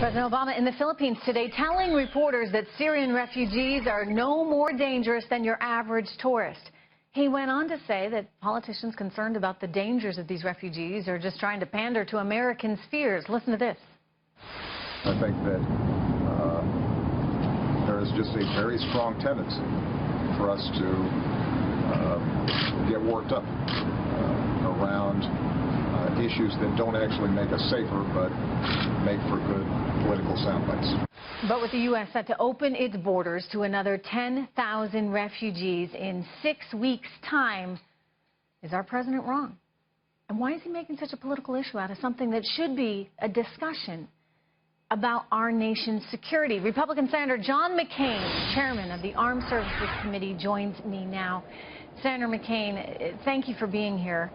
President Obama in the Philippines today telling reporters that Syrian refugees are no more dangerous than your average tourist. He went on to say that politicians concerned about the dangers of these refugees are just trying to pander to Americans' fears. Listen to this. I think that there is just a very strong tendency for us to get worked up around issues that don't actually make us safer, but make for good political sound bites. But with the U.S. set to open its borders to another 10,000 refugees in 6 weeks' time, is our president wrong? And why is he making such a political issue out of something that should be a discussion about our nation's security? Republican Senator John McCain, chairman of the Armed Services Committee, joins me now. Senator McCain, thank you for being here.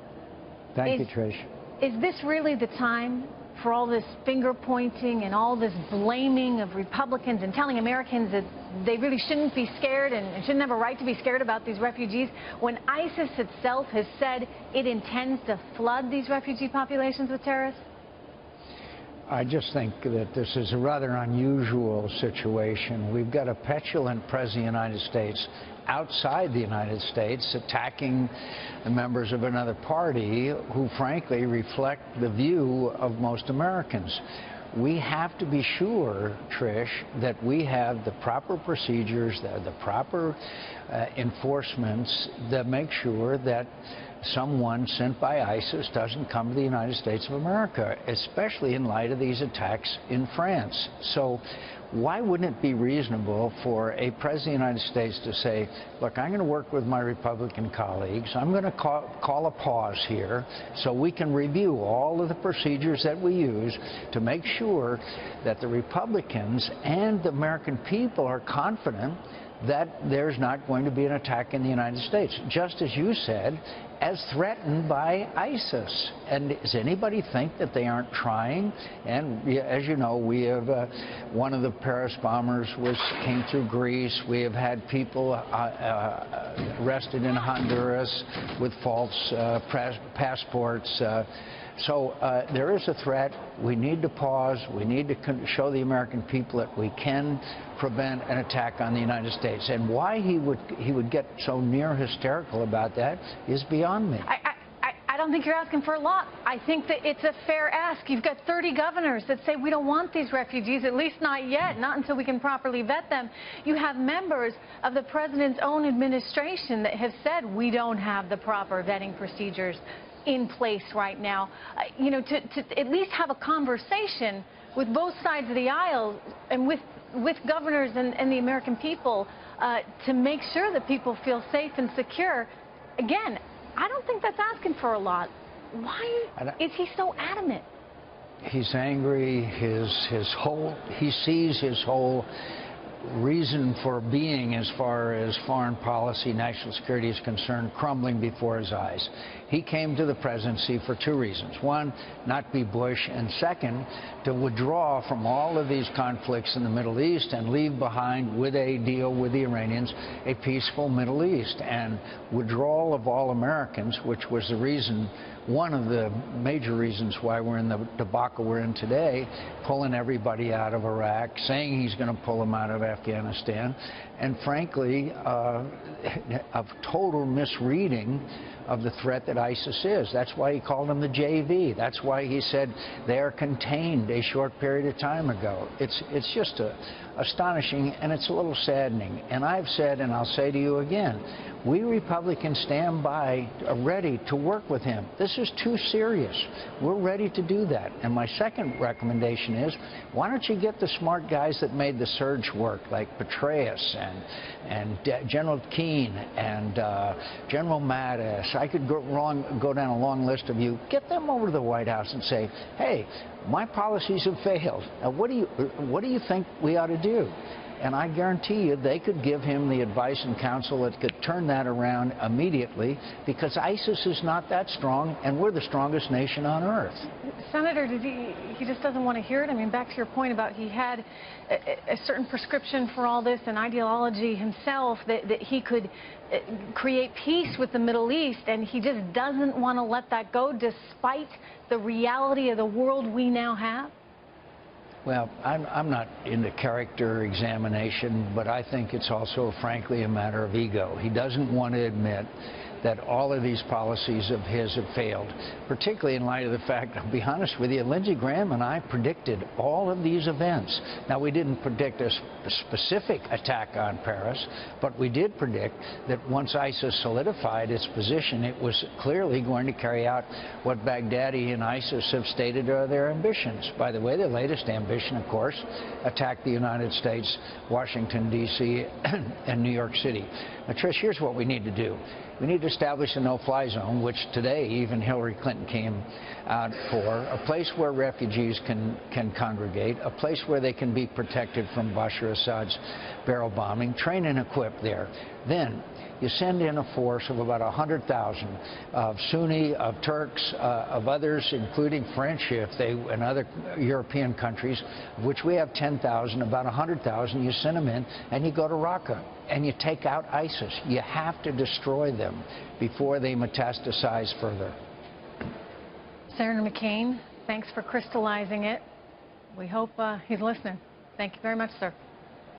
Thank you, Trish. Is this really the time for all this finger pointing and all this blaming of Republicans and telling Americans that they really shouldn't be scared and shouldn't have a right to be scared about these refugees, when ISIS itself has said it intends to flood these refugee populations with terrorists? I just think that this is a rather unusual situation. We've got a petulant president of the United States outside the United States attacking the members of another party who frankly reflect the view of most Americans. We have to be sure, Trish, that we have the proper procedures, the proper enforcements that make sure that someone sent by ISIS doesn't come to the United States of America, especially in light of these attacks in France. So why wouldn't it be reasonable for a president of the United States to say, look, I'm going to work with my Republican colleagues. I'm going to call a pause here so we can review all of the procedures that we use to make sure that the Republicans and the American people are confident that there's not going to be an attack in the United States, just as you said, as threatened by ISIS. And does anybody think that they aren't trying? And as you know, we have one of the Paris bombers came through Greece. We have had people arrested in Honduras with false passports. So there is a threat. We need to pause. We need to show the American people that we can prevent an attack on the United States. And why he would get so near hysterical about that is beyond me. I don't think you're asking for a lot. I think that it's a fair ask. You've got 30 governors that say we don't want these refugees, at least not yet, not until we can properly vet them. You have members of the president's own administration that have said we don't have the proper vetting procedures in place right now. You know, to at least have a conversation with both sides of the aisle and with governors and the American people to make sure that people feel safe and secure. Again, I don't think that's asking for a lot. Why is he so adamant? He's angry. He sees his whole reason for being as far as foreign policy, national security is concerned, crumbling before his eyes. He came to the presidency for two reasons. One, not be Bush, and second, to withdraw from all of these conflicts in the Middle East and leave behind, with a deal with the Iranians, a peaceful Middle East. And withdrawal of all Americans, which was the reason, one of the major reasons why we're in the debacle we're in today, pulling everybody out of Iraq, saying he's going to pull them out of Afghanistan, and frankly, a total misreading of the threat that ISIS is. That's why he called them the JV. That's why he said they are contained a short period of time ago. It's just astonishing, and it's a little saddening. And I've said, and I'll say to you again, we Republicans stand by, ready to work with him. This is too serious. We're ready to do that. And my second recommendation is, why don't you get the smart guys that made the surge work, like Petraeus and General Keane and General Mattis. I could go down a long list of you. Get them over to the White House and say, hey, my policies have failed. Now, what do you think we ought to do? And I guarantee you they could give him the advice and counsel that could turn that around immediately, because ISIS is not that strong, and we're the strongest nation on earth. Senator, he just doesn't want to hear it? I mean, back to your point about he had a certain prescription for all this, an ideology himself that he could create peace with the Middle East, and he just doesn't want to let that go despite the reality of the world we now have? Well, I'm not into character examination, but I think it's also, frankly, a matter of ego. He doesn't want to admit that all of these policies of his have failed, particularly in light of the fact, I'll be honest with you, Lindsey Graham and I predicted all of these events. Now, we didn't predict a specific attack on Paris, but we did predict that once ISIS solidified its position, it was clearly going to carry out what Baghdadi and ISIS have stated are their ambitions. By the way, their latest ambition, of course, attack the United States, Washington, D.C., and New York City. Now, Trish, here's what we need to do. We need to establish a no-fly zone, which today even Hillary Clinton came out for, a place where refugees can congregate, a place where they can be protected from Bashar Assad's barrel bombing, train and equip there. Then you send in a force of about 100,000 of Sunni, of Turks, of others, including French, and other European countries, of which we have 10,000, about 100,000. You send them in, and you go to Raqqa, and you take out ISIS. You have to destroy them before they metastasize further. Senator McCain, thanks for crystallizing it. We hope he's listening. Thank you very much, sir.